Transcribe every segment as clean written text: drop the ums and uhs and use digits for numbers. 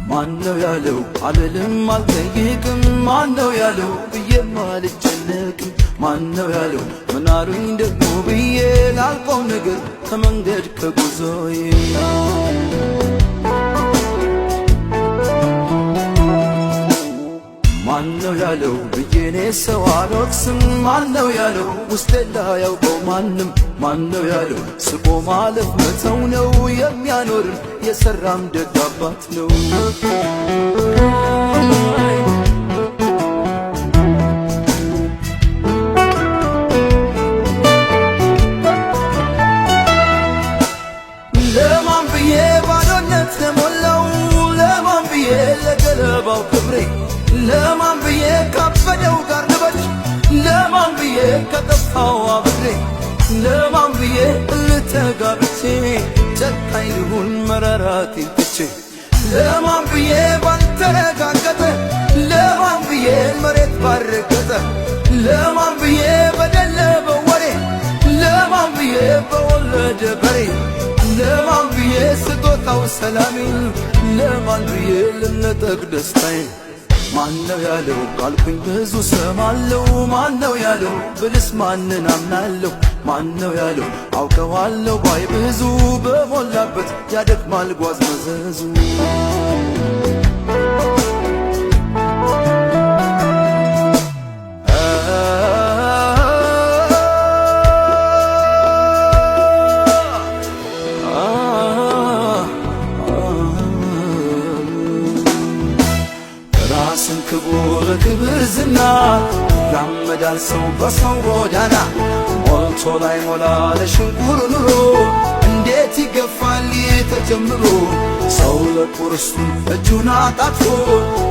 ማነው ያለው አልልም አልጠይቅም ማነው ያለው ብዬም አልጨነቅም ማነው ያለው ምናሉኝ ደግሞ ብዬ ላልቆም ነገር ከመንገድ ከጉዞዬ ማነው ያለው ብዬኔ ሰው አልወቅስም ማነው ያለው ውስጤ እንዳያውቀው ማንም ማነው ያለው ስቆ ማለፍ መተው ነው የሚያኖርም የሰራም ደግ አባት ነው ለማን ብዬ ባዶነት ለሞላው ለማን ብዬ ለገለባው ክብሬ ለማን ብዬ ካበደው ጋር ልበል ለማን ብዬ ከጠፋው አብሬ ለማን ብዬ ልተጋብቼ ጨካኝ ልሁን መራራቴን ትቼ ለማን ብዬ ባልተረጋገጠ ለማን ብዬ መሬት ባረገጠ ለማን ብዬ በደለበው ወሬ ለማን ብዬ በወለደ በሬ ለማን ብዬ ስጦታው ሰላሜን ለማን ብዬ ልነጠቅ ደስታዬን ማነው ያለው ቃልኩኝ ብዙ ሰማለው ማነው ያለው ብልስ ማንን አምናለሁ ማነው ያለው አውቀዋለሁ ባይ ብዙ በሞላበት ያደክማል ጓዝ መዘዙ ራስን ክቡር ክብር ዝና ያመዳል ሰው በሰው ጎዳና ሞልቶ ላይ ሞላ ለሽንቁር ኑሮ እንዴት ይገፋል ተጀምሮ ሰው ለቁርሱ እጁን አጣጥፎ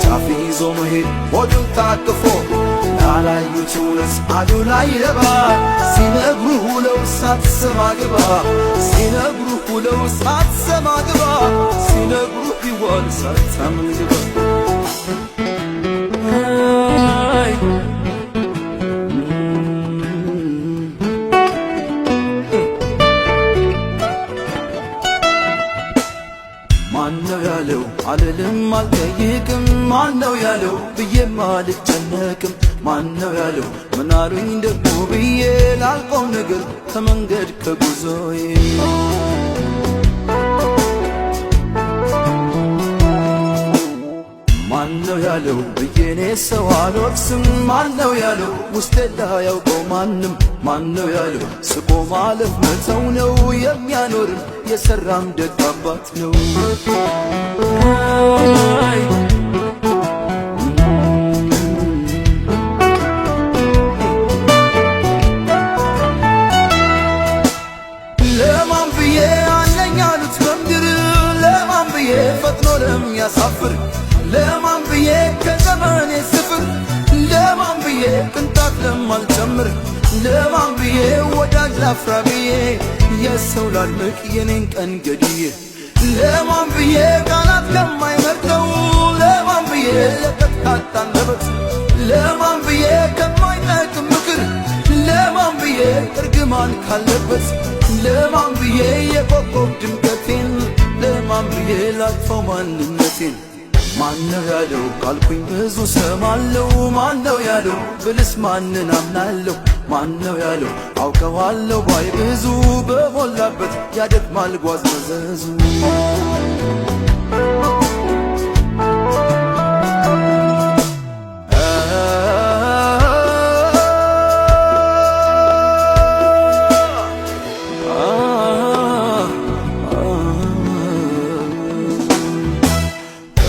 ጫፍ ይዞ መሄድ ሆዱን ታቅፎ ያላዩት እውነት አዱ ላይ ረባ ሲነግሩህ ውለው ሳትሰማ ግባ ሲነግሩህ ውለው ሳትሰማ ግባ ሲነግሩህ ቢዋል ሳታምን ግባ ማነው ያለው አልልም አልጠይቅም ማነው ያለው ብዬም አልጨነቅም ማነው ያለው ምናሉኝ ደግሞ ብዬ ላልቆም ነገር ከመንገድ ከጉዞዬ ማነው ያለው ብዬኔ ሰው አልወቅስም ማነው ያለው ውስጤ እንዳያውቀው ማንም ማነው ያለው ስቆ ማለፍ መተው ነው የሚያኖርም የሰራም ደግ አባት ነው ለማን ብዬ አለኝ አሉት በምድር ለማን ብዬ ፈጥኖ ለሚያሳፍር ለማን ብዬ ከዘመኔ ስፍር ለማን ብዬ ቅንጣት ለማልጨምር ለማን ብዬ ወዳጅ ላፍራ ብዬ የሰው ላድምቅ የኔን ቀን ገድዬ ለማን ብዬ ቃላት ከማይመርጠው ለማን ብዬ ለቀጥቃጣ አንደበት ለማን ብዬ ከማይጠቅም ምክር ለማን ብዬ እርግማን ካለበት ለማን ብዬ የኮከብ ድምቀቴን ለማን ብዬ ላጥፈው ማንነቴን ማነው ያለው ቃልኩኝ ብዙ ሰማለው ማነው ያለው ብልስ ማንን አምናለሁ ማነው ያለው አውቀዋለሁ ባይ ብዙ በሞላበት ያደክማል ጓዝ መዘዙ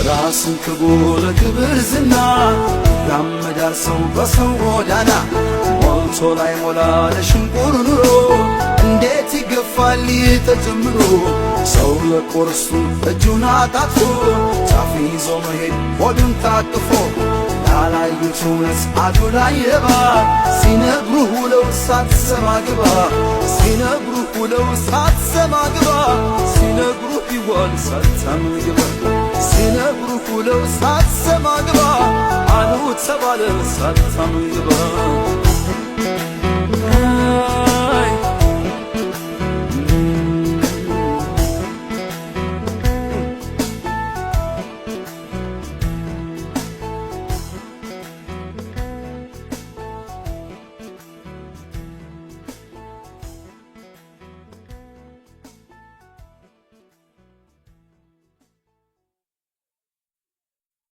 ራስን ክቡር ክብር ዝና ያመዳል ሰው በሰው ጎዳና ሞልቶ ላይ ሞላ ለሽንቁር ኑሮ እንዴት ይገፋል ተጀምሮ ሰው ለቁርሱ እጁን አጣጥፎ ጫፍ ይዞ መሄድ ሆዱን ታቅፎ ያላዩት እውነት አዱ ላይ ረባ ሲነግሩህ ውለው ሳትሰማ ግባ ሲነግሩህ ውለው ሳትሰማ ግባ ሲነግሩህ ቢዋል ሳታምን ግባ ሲነግሩህ ውለው ሳትሰማ ግባ አሉት ተባለ ሳታምንግባ